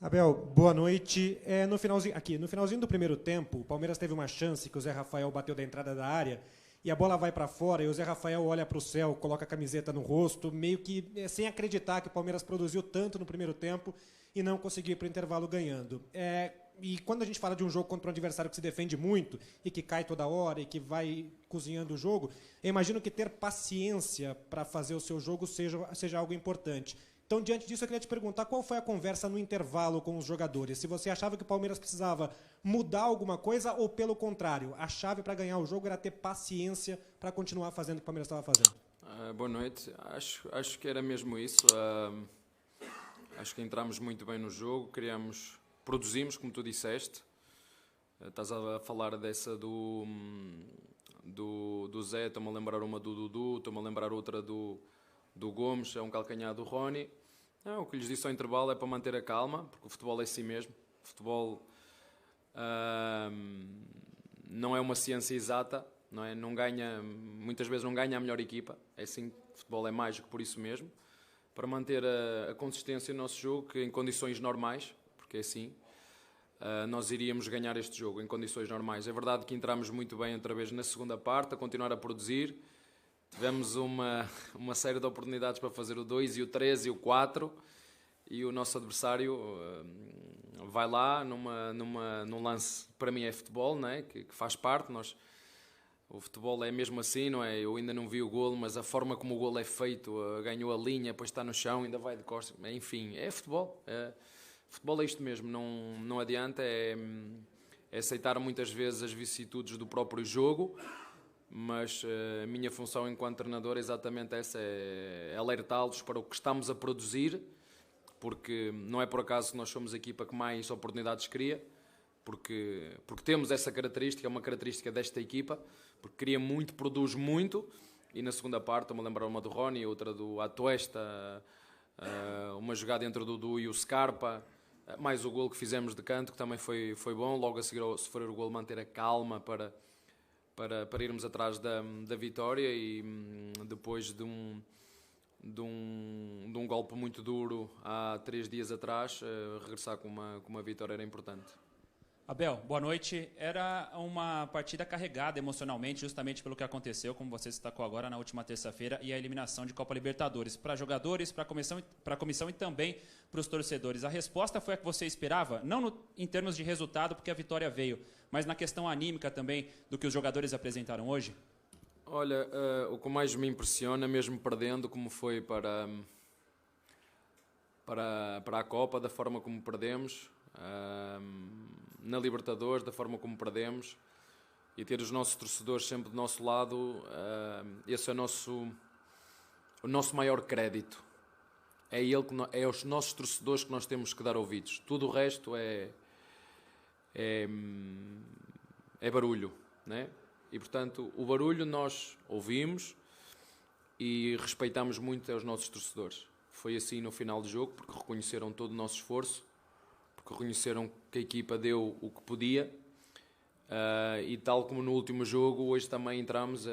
Abel, boa noite. No finalzinho do primeiro tempo, o Palmeiras teve uma chance que o Zé Rafael bateu da entrada da área e a bola vai para fora e o Zé Rafael olha para o céu, coloca a camiseta no rosto, meio que sem acreditar que o Palmeiras produziu tanto no primeiro tempo e não conseguiu ir para o intervalo ganhando. E quando a gente fala de um jogo contra um adversário que se defende muito e que cai toda hora e que vai cozinhando o jogo, eu imagino que ter paciência para fazer o seu jogo seja algo importante. Então, diante disso, eu queria te perguntar qual foi a conversa no intervalo com os jogadores. Se você achava que o Palmeiras precisava mudar alguma coisa ou, pelo contrário, a chave para ganhar o jogo era ter paciência para continuar fazendo o que o Palmeiras estava fazendo. Boa noite. Acho que era mesmo isso. Acho que entramos muito bem no jogo, produzimos, como tu disseste. Estás a falar dessa do Zé, estou-me a lembrar uma do Dudu, estou-me a lembrar outra do Gomes, é um calcanhar do Rony. O que lhes disse ao intervalo é para manter a calma, porque o futebol é assim mesmo. O futebol não é uma ciência exata, não é? Muitas vezes não ganha a melhor equipa. É assim, o futebol é mágico por isso mesmo. Para manter a consistência no nosso jogo, que em condições normais, porque é assim, nós iríamos ganhar este jogo em condições normais. É verdade que entramos muito bem outra vez na segunda parte, a continuar a produzir. Tivemos uma série de oportunidades para fazer o 2 e o 3 e o 4 e o nosso adversário vai lá num lance, para mim é futebol, não é? Que faz parte. O futebol é mesmo assim, não é? Eu ainda não vi o golo, mas a forma como o golo é feito, ganhou a linha, depois está no chão, ainda vai de costas, enfim, é futebol. Futebol é isto mesmo, não adianta, é aceitar muitas vezes as vicissitudes do próprio jogo. Mas a minha função enquanto treinador é exatamente essa, é alertá-los para o que estamos a produzir, porque não é por acaso que nós somos a equipa que mais oportunidades cria, porque temos essa característica, é uma característica desta equipa, porque cria muito, produz muito, e na segunda parte, estou-me a lembrar uma do Rony, outra do Atuesta, uma jogada entre o Dudu e o Scarpa, mais o golo que fizemos de canto, que também foi bom, logo a seguir ao sofrer o golo manter a calma para irmos atrás da vitória e depois de um golpe muito duro há 3 dias atrás, regressar com uma vitória era importante. Abel, boa noite. Era uma partida carregada emocionalmente, justamente pelo que aconteceu, como você destacou agora, na última terça-feira, e a eliminação de Copa Libertadores. Para jogadores, para a comissão e também para os torcedores. A resposta foi a que você esperava? Não em termos de resultado, porque a vitória veio, mas na questão anímica também do que os jogadores apresentaram hoje? Olha, o que mais me impressiona, mesmo perdendo, como foi para a Copa, da forma como perdemos, na Libertadores, da forma como perdemos, e ter os nossos torcedores sempre do nosso lado, esse é o nosso maior crédito. É aos nossos torcedores que nós temos que dar ouvidos. Tudo o resto é barulho, né? E portanto o barulho nós ouvimos e respeitamos muito aos nossos torcedores. Foi assim no final do jogo, porque reconheceram todo o nosso esforço, porque reconheceram que a equipa deu o que podia, e tal como no último jogo, hoje também entramos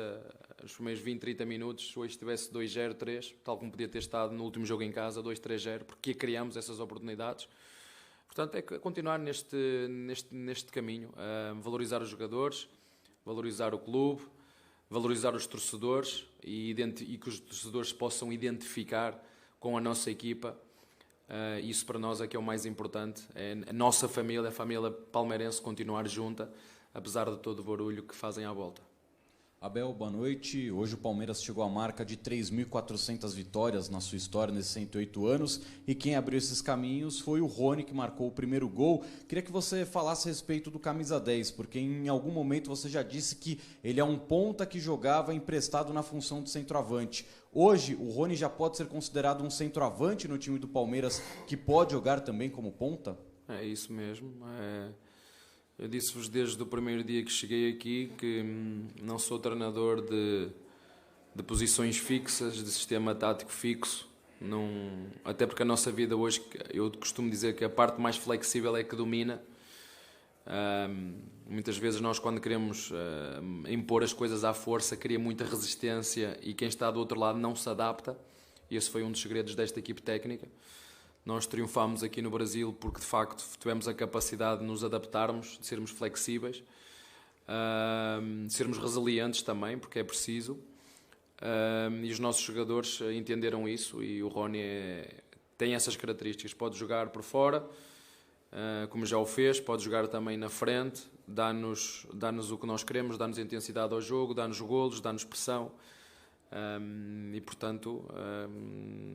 os primeiros 20, 30 minutos, se hoje estivesse 2-0, 3, tal como podia ter estado no último jogo em casa, 2-3-0, porque criamos essas oportunidades. Portanto, é continuar neste caminho, valorizar os jogadores, valorizar o clube, valorizar os torcedores e que os torcedores possam identificar com a nossa equipa. Isso para nós é que é o mais importante, é a nossa família, a família palmeirense continuar junta, apesar de todo o barulho que fazem à volta. Abel, boa noite. Hoje o Palmeiras chegou à marca de 3.400 vitórias na sua história nesses 108 anos e quem abriu esses caminhos foi o Rony, que marcou o primeiro gol. Queria que você falasse a respeito do camisa 10, porque em algum momento você já disse que ele é um ponta que jogava emprestado na função de centroavante. Hoje o Rony já pode ser considerado um centroavante no time do Palmeiras que pode jogar também como ponta? É isso mesmo. Eu disse-vos desde o primeiro dia que cheguei aqui que não sou treinador de posições fixas, de sistema tático fixo. Até porque a nossa vida hoje, eu costumo dizer que a parte mais flexível é que domina. Muitas vezes nós, quando queremos impor as coisas à força, cria muita resistência e quem está do outro lado não se adapta. E esse foi um dos segredos desta equipe técnica. Nós triunfámos aqui no Brasil porque, de facto, tivemos a capacidade de nos adaptarmos, de sermos flexíveis, de sermos resilientes também, porque é preciso. E os nossos jogadores entenderam isso, e o Rony tem essas características. Pode jogar por fora, como já o fez, pode jogar também na frente, dá-nos o que nós queremos, dá-nos intensidade ao jogo, dá-nos golos, dá-nos pressão. E portanto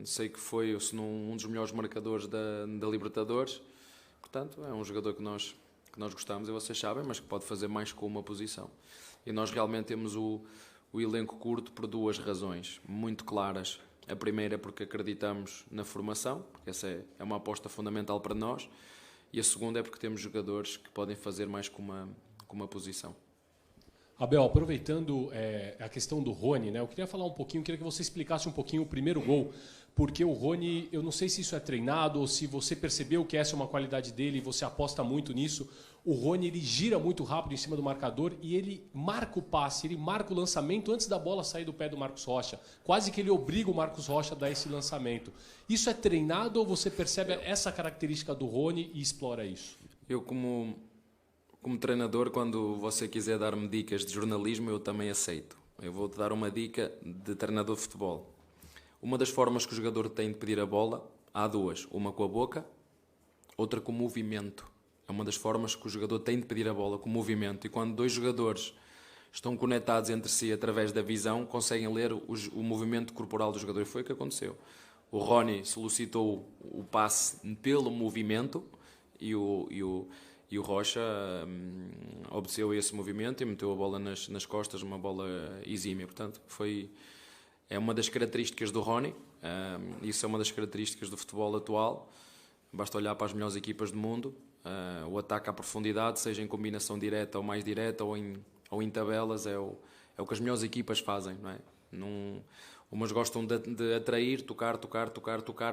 sei que foi um dos melhores marcadores da Libertadores. Portanto, é um jogador que nós gostamos, e vocês sabem, mas que pode fazer mais com uma posição. E nós realmente temos o elenco curto por duas razões muito claras. A primeira é porque acreditamos na formação, porque essa é uma aposta fundamental para nós, e a segunda é porque temos jogadores que podem fazer mais com uma posição. Abel, aproveitando a questão do Rony, né, eu queria falar um pouquinho, queria que você explicasse um pouquinho o primeiro gol, porque o Rony, eu não sei se isso é treinado ou se você percebeu que essa é uma qualidade dele e você aposta muito nisso. O Rony, ele gira muito rápido em cima do marcador e ele marca o passe, ele marca o lançamento antes da bola sair do pé do Marcos Rocha. Quase que ele obriga o Marcos Rocha a dar esse lançamento. Isso é treinado ou você percebe essa característica do Rony e explora isso? Eu, como treinador, quando você quiser dar-me dicas de jornalismo, eu também aceito. Eu vou-te dar uma dica de treinador de futebol. Uma das formas que o jogador tem de pedir a bola, há duas. Uma com a boca, outra com o movimento. É uma das formas que o jogador tem de pedir a bola, com o movimento. E quando dois jogadores estão conectados entre si através da visão, conseguem ler o movimento corporal do jogador. E foi o que aconteceu. O Rony solicitou o passe pelo movimento e o Rocha obteve esse movimento e meteu a bola nas costas, uma bola exímia. Portanto, é uma das características do Rony, isso é uma das características do futebol atual. Basta olhar para as melhores equipas do mundo, o ataque à profundidade, seja em combinação direta ou mais direta ou em tabelas, é o que as melhores equipas fazem, não é? Umas gostam de atrair, tocar,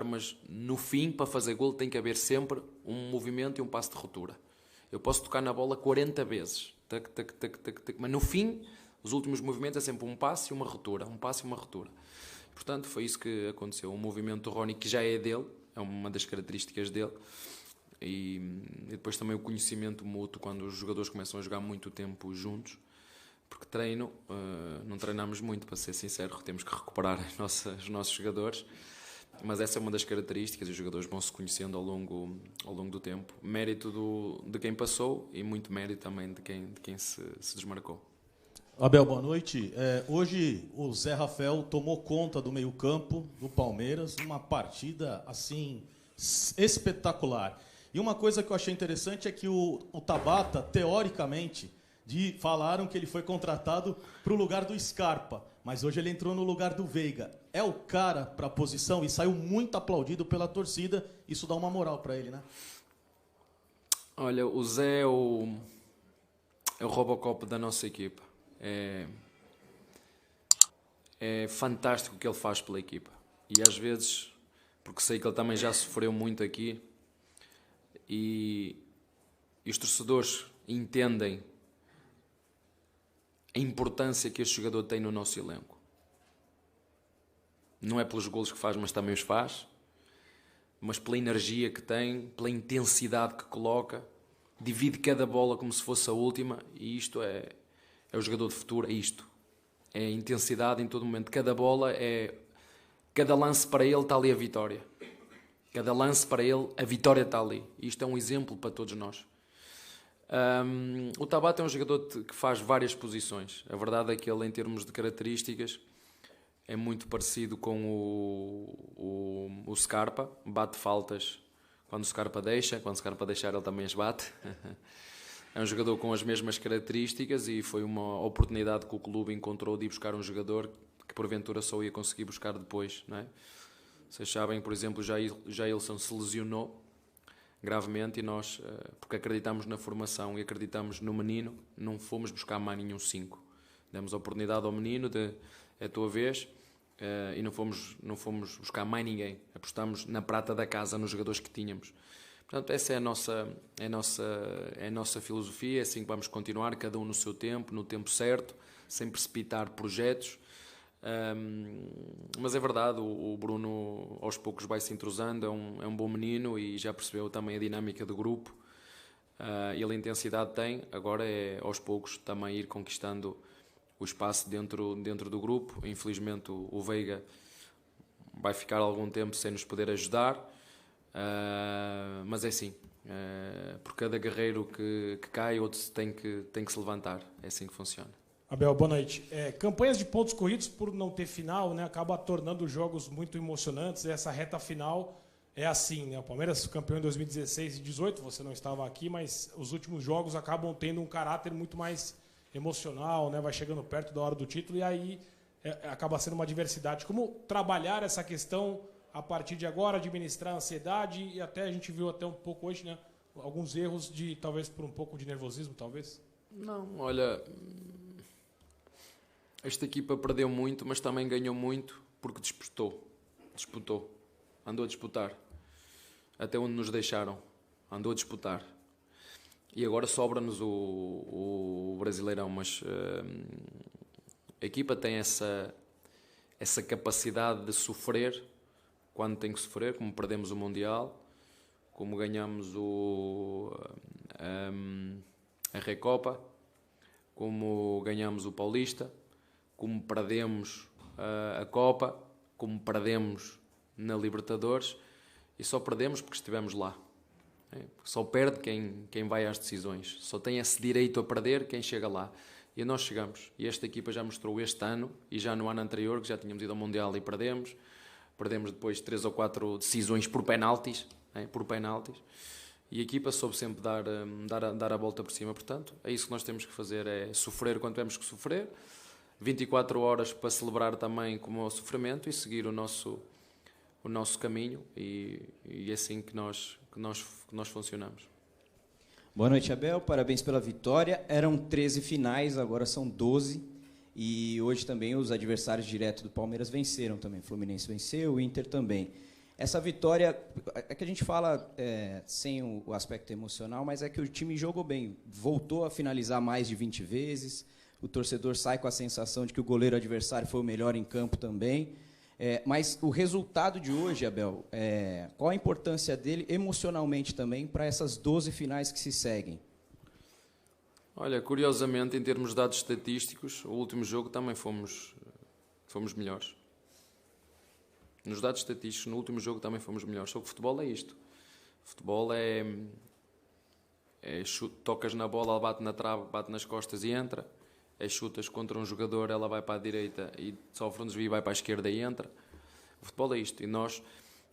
mas no fim, para fazer golo, tem que haver sempre um movimento e um passo de ruptura. Eu posso tocar na bola 40 vezes, mas no fim, os últimos movimentos é sempre um passe e uma ruptura, Portanto, foi isso que aconteceu. O movimento do Rony, que já é dele, é uma das características dele, e depois também o conhecimento mútuo, quando os jogadores começam a jogar muito tempo juntos, porque não treinamos muito, para ser sincero, temos que recuperar os nossos jogadores. Mas essa é uma das características, e os jogadores vão se conhecendo ao longo do tempo. Mérito de quem passou e muito mérito também de quem se desmarcou. Abel, boa noite. Hoje o Zé Rafael tomou conta do meio-campo do Palmeiras, uma partida assim espetacular. E uma coisa que eu achei interessante é que o Tabata, teoricamente, falaram que ele foi contratado para o lugar do Scarpa, mas hoje ele entrou no lugar do Veiga. É o cara para a posição e saiu muito aplaudido pela torcida. Isso dá uma moral para ele, né? Olha, o Zé é o Robocop da nossa equipa. É fantástico o que ele faz pela equipa. E às vezes, porque sei que ele também já sofreu muito aqui, e os torcedores entendem a importância que este jogador tem no nosso elenco. Não é pelos golos que faz, mas também os faz, mas pela energia que tem, pela intensidade que coloca, divide cada bola como se fosse a última, e isto é o jogador de futuro, é isto. É a intensidade em todo momento. Cada bola cada lance para ele está ali a vitória. Cada lance para ele, a vitória está ali. E isto é um exemplo para todos nós. O Tabata é um jogador que faz várias posições. A verdade é que ele, em termos de características, é muito parecido com o Scarpa. Bate faltas quando o Scarpa deixa. Quando o Scarpa deixar, ele também as bate. É um jogador com as mesmas características, e foi uma oportunidade que o clube encontrou de ir buscar um jogador que porventura só ia conseguir buscar depois, não é? Vocês sabem, por exemplo, Jailson se lesionou gravemente, e nós, porque acreditamos na formação e acreditamos no menino, não fomos buscar mais nenhum 5. Demos a oportunidade ao menino de é a tua vez, e não fomos buscar mais ninguém. Apostamos na prata da casa, nos jogadores que tínhamos. Portanto, essa é a nossa filosofia, é assim que vamos continuar, cada um no seu tempo, no tempo certo, sem precipitar projetos. Mas é verdade, o Bruno aos poucos vai se entrosando, é um bom menino e já percebeu também a dinâmica do grupo. Ele a intensidade tem, agora é aos poucos também ir conquistando o espaço dentro do grupo. Infelizmente o Veiga vai ficar algum tempo sem nos poder ajudar, mas é assim, por cada guerreiro que cai, outro tem que se levantar, é assim que funciona. Abel, boa noite. Campanhas de pontos corridos, por não ter final, né, acaba tornando os jogos muito emocionantes. Essa reta final é assim, né? O Palmeiras campeão em 2016 e 2018, você não estava aqui, mas os últimos jogos acabam tendo um caráter muito mais emocional, né? Vai chegando perto da hora do título e aí acaba sendo uma diversidade. Como trabalhar essa questão a partir de agora, administrar a ansiedade e até a gente viu até um pouco hoje, né? Alguns erros talvez por um pouco de nervosismo, talvez? Não, olha, esta equipa perdeu muito, mas também ganhou muito porque disputou, andou a disputar, até onde nos deixaram, andou a disputar. E agora sobra-nos o Brasileirão, mas a equipa tem essa capacidade de sofrer quando tem que sofrer, como perdemos o Mundial, como ganhamos a Recopa, como ganhamos o Paulista, como perdemos a Copa, como perdemos na Libertadores, e só perdemos porque estivemos lá. Só perde quem vai às decisões, só tem esse direito a perder quem chega lá. E nós chegamos, e esta equipa já mostrou este ano, e já no ano anterior, que já tínhamos ido ao Mundial e perdemos depois 3 ou 4 decisões por penaltis, e a equipa soube sempre dar a volta por cima. Portanto, é isso que nós temos que fazer, é sofrer quando temos que sofrer, 24 horas para celebrar também como o sofrimento e seguir o nosso caminho, e é assim que nós funcionamos. Boa noite, Abel. Parabéns pela vitória. Eram 13 finais, agora são 12. E hoje também os adversários diretos do Palmeiras venceram também. O Fluminense venceu, o Inter também. Essa vitória, é que a gente fala sem o aspecto emocional, mas é que o time jogou bem. Voltou a finalizar mais de 20 vezes. O torcedor sai com a sensação de que o goleiro adversário foi o melhor em campo também. Mas o resultado de hoje, Abel, qual a importância dele emocionalmente também para essas 12 finais que se seguem? Olha, curiosamente, em termos de dados estatísticos, o último jogo também fomos melhores. Nos dados estatísticos, no último jogo também fomos melhores. Só que o futebol é isto. O futebol tocas na bola, ela bate na trave, bate nas costas e entra. Chutas contra um jogador, ela vai para a direita e sofre um desvio e vai para a esquerda e entra. O futebol é isto. E nós,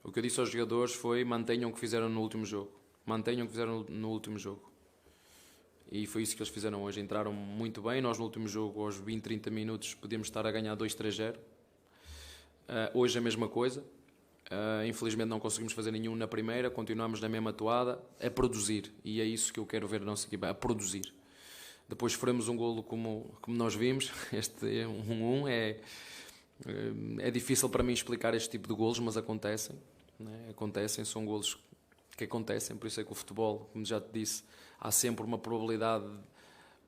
o que eu disse aos jogadores foi: mantenham o que fizeram no último jogo. Mantenham o que fizeram no último jogo. E foi isso que eles fizeram hoje. Entraram muito bem. Nós no último jogo, aos 20, 30 minutos, podíamos estar a ganhar 2-3-0. Hoje a mesma coisa. Infelizmente não conseguimos fazer nenhum na primeira. Continuamos na mesma toada, a produzir. E é isso que eu quero ver a nossa equipa, a produzir. Depois sofremos um golo como nós vimos. Este 1-1 é difícil para mim explicar este tipo de golos, mas acontecem, né? São golos que acontecem. Por isso é que o futebol, como já te disse, há sempre uma probabilidade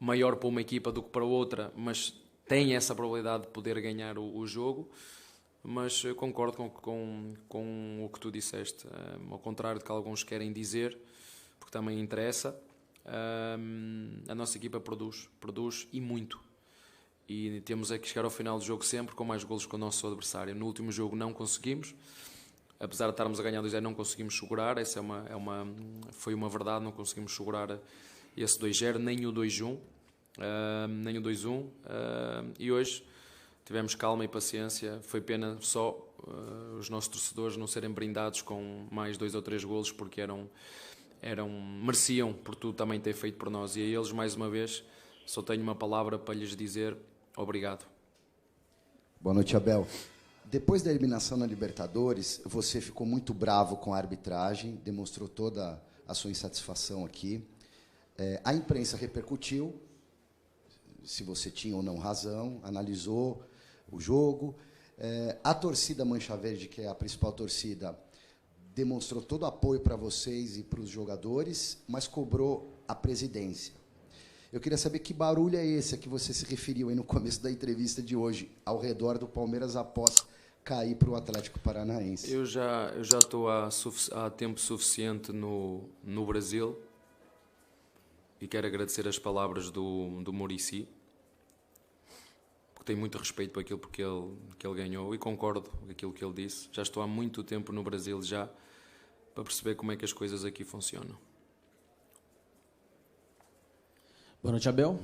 maior para uma equipa do que para outra, mas tem essa probabilidade de poder ganhar o jogo. Mas eu concordo com o que tu disseste, ao contrário do que alguns querem dizer, porque também interessa. A nossa equipa produz e muito, e temos que chegar ao final do jogo sempre com mais golos que o nosso adversário. No último jogo não conseguimos, apesar de estarmos a ganhar 2-0, não conseguimos segurar. Essa foi uma verdade, não conseguimos segurar esse 2-0, nem o 2-1, e hoje tivemos calma e paciência. Foi pena só os nossos torcedores não serem brindados com mais 2 ou 3 golos, porque mereciam por tudo também ter feito por nós. E a eles, mais uma vez, só tenho uma palavra para lhes dizer: obrigado. Boa noite, Abel. Depois da eliminação na Libertadores, você ficou muito bravo com a arbitragem, demonstrou toda a sua insatisfação aqui. A imprensa repercutiu, se você tinha ou não razão, analisou o jogo. A torcida Mancha Verde, que é a principal torcida, demonstrou todo o apoio para vocês e para os jogadores, mas cobrou a presidência. Eu queria saber que barulho é esse a que você se referiu aí no começo da entrevista de hoje, ao redor do Palmeiras após cair para o Atlético Paranaense. Eu já estou há tempo suficiente no Brasil e quero agradecer as palavras do Muricy, porque tenho muito respeito por aquilo que ele ganhou e concordo com aquilo que ele disse. Já estou há muito tempo no Brasil já para perceber como é que as coisas aqui funcionam. Boa noite, Abel.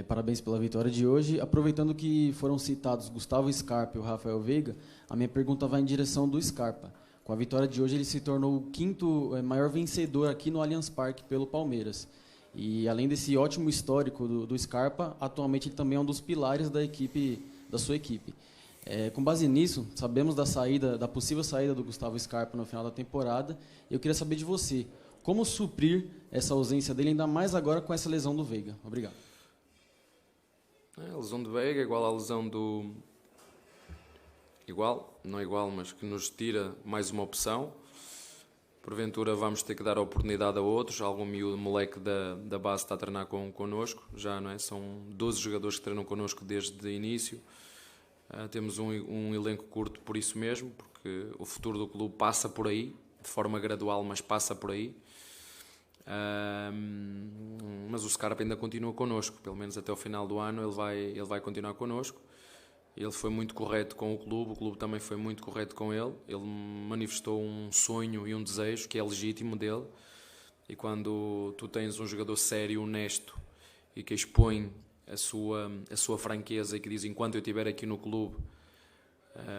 Parabéns pela vitória de hoje. Aproveitando que foram citados Gustavo Scarpa e o Rafael Veiga, a minha pergunta vai em direção do Scarpa. Com a vitória de hoje, ele se tornou o 5º maior vencedor aqui no Allianz Parque pelo Palmeiras. E além desse ótimo histórico do Scarpa, atualmente ele também é um dos pilares da sua equipe. Com base nisso, sabemos da possível saída do Gustavo Scarpa no final da temporada. Eu queria saber de você, como suprir essa ausência dele, ainda mais agora com essa lesão do Veiga? Obrigado. A lesão do Veiga é igual à lesão do... não é igual, mas que nos tira mais uma opção. Porventura vamos ter que dar a oportunidade a outros. Algum moleque da base está a treinar connosco, já, não é? São 12 jogadores que treinam connosco desde o início. Temos um elenco curto por isso mesmo, porque o futuro do clube passa por aí, de forma gradual, mas passa por aí. Mas o Scarpa ainda continua connosco, pelo menos até o final do ano ele vai continuar connosco. Ele foi muito correto com o clube também foi muito correto com ele. Ele manifestou um sonho e um desejo que é legítimo dele. E quando tu tens um jogador sério, honesto e que expõe a sua franqueza e que diz: enquanto eu estiver aqui no clube,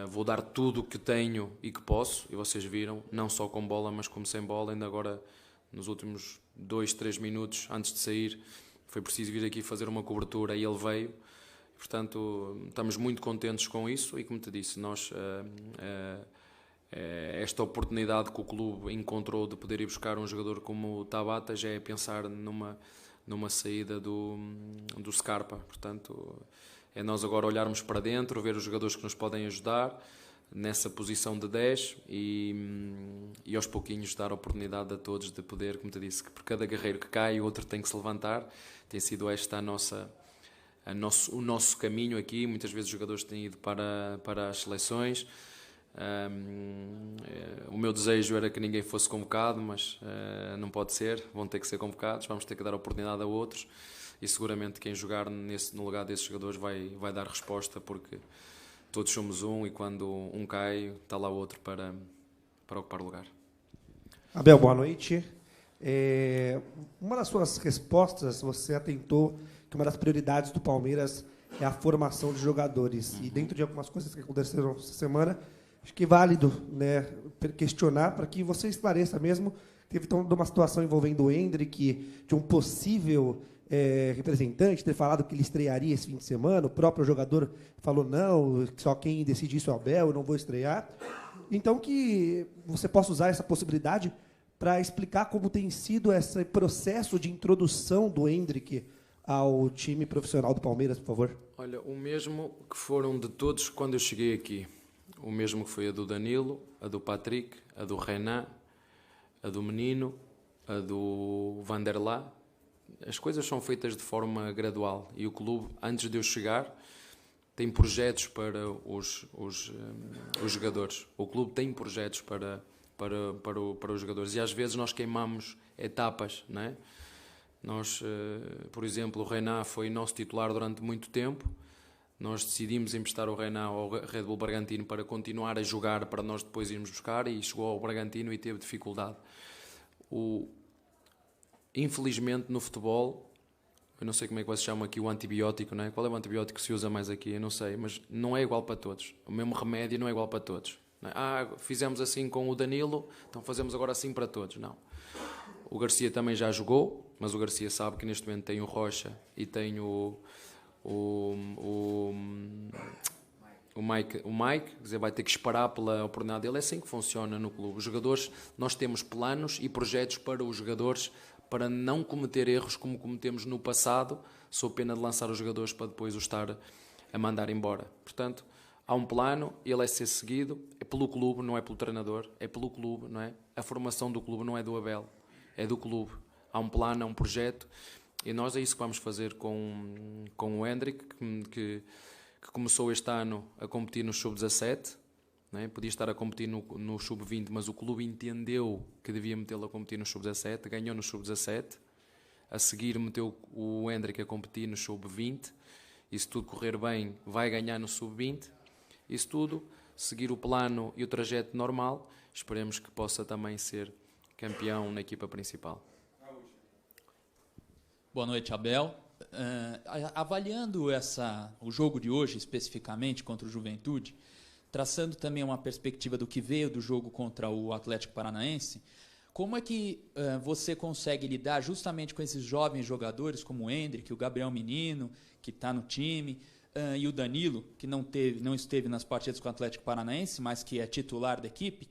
vou dar tudo o que tenho e que posso, e vocês viram, não só com bola, mas como sem bola. Ainda agora, nos últimos 2-3 minutos antes de sair, foi preciso vir aqui fazer uma cobertura e ele veio. Portanto, estamos muito contentes com isso e, como te disse, nós esta oportunidade que o clube encontrou de poder ir buscar um jogador como o Tabata já é pensar numa saída do Scarpa. Portanto, é nós agora olharmos para dentro, ver os jogadores que nos podem ajudar nessa posição de 10 e aos pouquinhos dar a oportunidade a todos de poder, como te disse, que por cada guerreiro que cai, o outro tem que se levantar. Tem sido esta o nosso caminho aqui. Muitas vezes os jogadores têm ido para as seleções. O meu desejo era que ninguém fosse convocado, mas não pode ser, vão ter que ser convocados, vamos ter que dar oportunidade a outros e seguramente quem jogar no lugar desses jogadores vai dar resposta, porque todos somos um e quando um cai está lá outro para ocupar o lugar. Abel, boa noite. Uma das suas respostas, você atentou que uma das prioridades do Palmeiras é a formação de jogadores. E dentro de algumas coisas que aconteceram essa semana, acho que é válido, né, questionar para que você esclareça mesmo. Teve toda uma situação envolvendo o Endrick, de um possível representante ter falado que ele estrearia esse fim de semana. O próprio jogador falou: não, só quem decide isso é o Abel, eu não vou estrear. Então, que você possa usar essa possibilidade para explicar como tem sido esse processo de introdução do Endrick ao time profissional do Palmeiras, por favor. Olha, o mesmo que foram de todos quando eu cheguei aqui. O mesmo que foi a do Danilo, a do Patrick, a do Renan, a do Menino, a do Vanderlá. As coisas são feitas de forma gradual e o clube, antes de eu chegar, tem projetos para os jogadores. O clube tem projetos para os jogadores e às vezes nós queimamos etapas, não é? Nós, por exemplo, o Renan foi nosso titular durante muito tempo. Nós decidimos emprestar o Renan ao Red Bull Bragantino para continuar a jogar, para nós depois irmos buscar, e chegou ao Bragantino e teve dificuldade. Infelizmente no futebol, eu não sei como é que você chama aqui o antibiótico, não é? Qual é o antibiótico que se usa mais aqui? Eu não sei, mas não é igual para todos. O mesmo remédio não é igual para todos. Não é? Fizemos assim com o Danilo, então fazemos agora assim para todos. Não. O Garcia também já jogou, mas o Garcia sabe que neste momento tem o Rocha e tem o Mike, quer dizer, vai ter que esperar pela oportunidade dele. É assim que funciona no clube. Os jogadores, nós temos planos e projetos para os jogadores para não cometer erros como cometemos no passado, sob pena de lançar os jogadores para depois os estar a mandar embora. Portanto, há um plano, ele é ser seguido, é pelo clube, não é pelo treinador, é pelo clube, não é? A formação do clube não é do Abel, é do clube. Há um plano, há um projeto E nós é isso que vamos fazer com o Hendrick, que começou este ano a competir no Sub-17, né? Podia estar a competir no Sub-20, mas o clube entendeu que devia metê-lo a competir no Sub-17, ganhou no Sub-17, a seguir meteu o Hendrick a competir no Sub-20, e se tudo correr bem vai ganhar no Sub-20, e se tudo seguir o plano e o trajeto normal, esperemos que possa também ser campeão na equipa principal. Boa noite, Abel. Avaliando o jogo de hoje, especificamente, contra o Juventude, traçando também uma perspectiva do que veio do jogo contra o Atlético Paranaense, como é que você consegue lidar justamente com esses jovens jogadores, como o Hendrick, o Gabriel Menino, que está no time, e o Danilo, que não esteve nas partidas com o Atlético Paranaense, mas que é titular da equipe,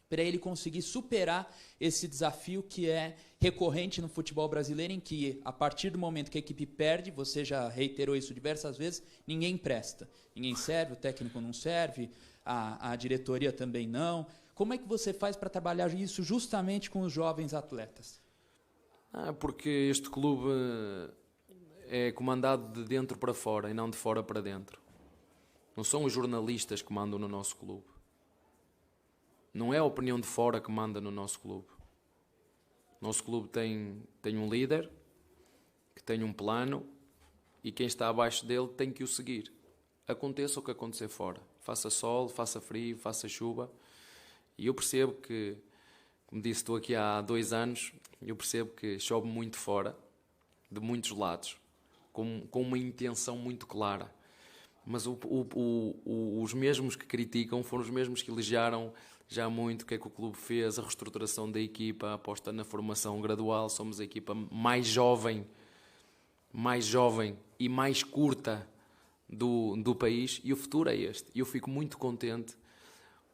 para ele conseguir superar esse desafio que é recorrente no futebol brasileiro, em que, a partir do momento que a equipe perde, você já reiterou isso diversas vezes, ninguém presta. Ninguém serve, o técnico não serve, a diretoria também não. Como é que você faz para trabalhar isso justamente com os jovens atletas? Porque este clube é comandado de dentro para fora e não de fora para dentro. Não são os jornalistas que mandam no nosso clube. Não é a opinião de fora que manda no nosso clube. O nosso clube tem um líder, que tem um plano, e quem está abaixo dele tem que o seguir. Aconteça o que acontecer fora. Faça sol, faça frio, faça chuva. E eu percebo que, como disse, estou aqui há 2 anos, eu percebo que chove muito fora, de muitos lados, com uma intenção muito clara. Mas os mesmos que criticam foram os mesmos que elogiaram já muito o que é que o clube fez, a reestruturação da equipa, a aposta na formação gradual. Somos a equipa mais jovem e mais curta do país, e o futuro é este. E eu fico muito contente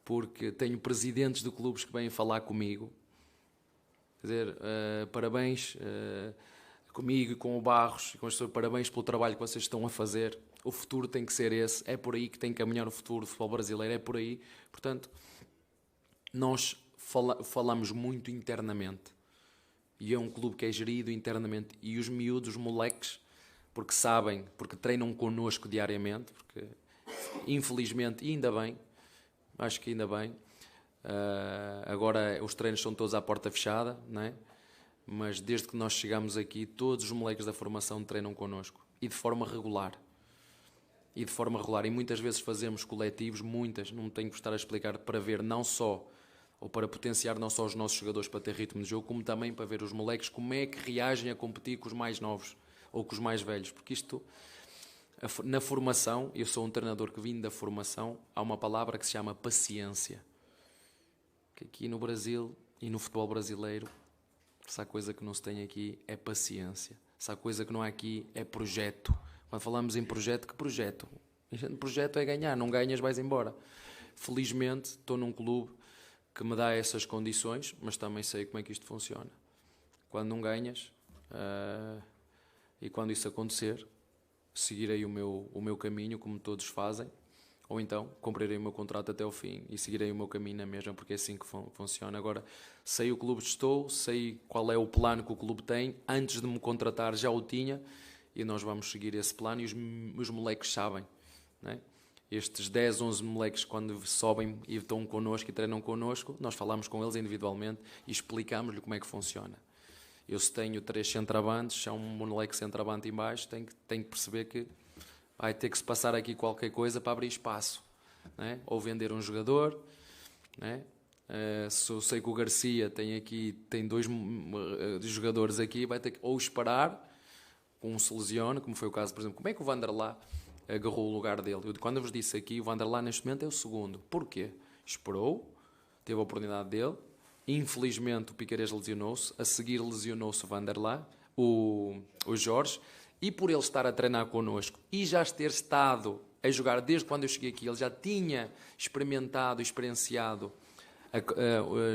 porque tenho presidentes de clubes que vêm falar comigo. Quer dizer, parabéns comigo e com o Barros, e com as pessoas, parabéns pelo trabalho que vocês estão a fazer. O futuro tem que ser esse, é por aí que tem que caminhar o futuro do futebol brasileiro, é por aí. Portanto, nós falamos muito internamente, e é um clube que é gerido internamente, e os miúdos, os moleques, porque sabem, porque treinam connosco diariamente, porque infelizmente, e ainda bem, acho que ainda bem, agora os treinos são todos à porta fechada, não é? Mas desde que nós chegamos aqui, todos os moleques da formação treinam connosco, e de forma regular. E muitas vezes fazemos coletivos, não tenho que estar a explicar, para ver não só, ou para potenciar não só os nossos jogadores para ter ritmo de jogo, como também para ver os moleques como é que reagem a competir com os mais novos ou com os mais velhos. Porque isto, na formação, eu sou um treinador que vim da formação, há uma palavra que se chama paciência. Que aqui no Brasil e no futebol brasileiro, se há coisa que não se tem aqui é paciência. Se há coisa que não há aqui é projeto. Quando falamos em projeto, que projeto? Projeto é ganhar, não ganhas, vais embora. Felizmente estou num clube que me dá essas condições, mas também sei como é que isto funciona. Quando não ganhas, e quando isso acontecer, seguirei o meu caminho, como todos fazem, ou então cumprirei o meu contrato até o fim e seguirei o meu caminho na mesma, porque é assim que funciona. Agora, sei o clube estou, sei qual é o plano que o clube tem, antes de me contratar já o tinha, e nós vamos seguir esse plano, e os moleques sabem, não é? Estes 10, 11 moleques, quando sobem e estão connosco e treinam connosco, nós falamos com eles individualmente e explicamos-lhe como é que funciona. Eu, se tenho 3 centravantes, se há um moleque centravante em baixo, tenho que perceber que vai ter que se passar aqui qualquer coisa para abrir espaço, não é? Ou vender um jogador, não é? Se eu sei que o Garcia tem 2 jogadores aqui, vai ter que ou esperar, um se lesiona, como foi o caso, por exemplo, como é que o Vanderlá agarrou o lugar dele? Quando eu vos disse aqui, o Vanderlá neste momento é o segundo. Porquê? Esperou, teve a oportunidade dele, infelizmente o Piquerez lesionou-se, a seguir lesionou-se o Vanderlá, o Jorge, e por ele estar a treinar connosco e já ter estado a jogar desde quando eu cheguei aqui, ele já tinha experienciado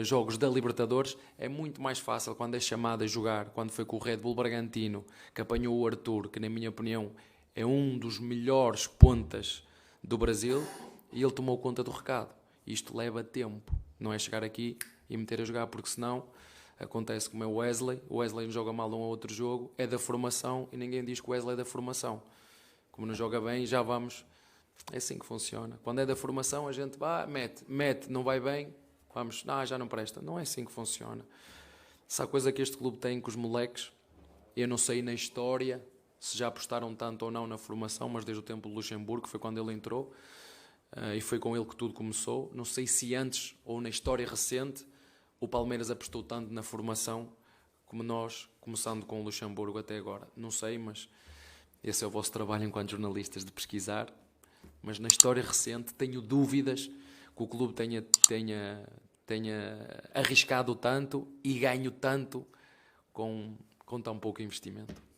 jogos da Libertadores, é muito mais fácil quando é chamado a jogar, quando foi com o Red Bull Bragantino, que apanhou o Arthur, que na minha opinião é um dos melhores pontas do Brasil, e ele tomou conta do recado. Isto leva tempo, não é chegar aqui e meter a jogar, porque senão Acontece como é o Wesley não joga mal um ou outro jogo, é da formação e ninguém diz que o Wesley é da formação. Como não joga bem, já vamos... É assim que funciona. Quando é da formação, a gente mete, não vai bem, vamos, já não presta. Não é assim que funciona. Se há coisa que este clube tem com os moleques, eu não sei na história se já apostaram tanto ou não na formação, mas desde o tempo do Luxemburgo, foi quando ele entrou, e foi com ele que tudo começou. Não sei se antes ou na história recente o Palmeiras apostou tanto na formação como nós, começando com o Luxemburgo até agora. Não sei, mas esse é o vosso trabalho enquanto jornalistas de pesquisar. Mas na história recente tenho dúvidas que o clube tenha arriscado tanto e ganho tanto com tão pouco investimento.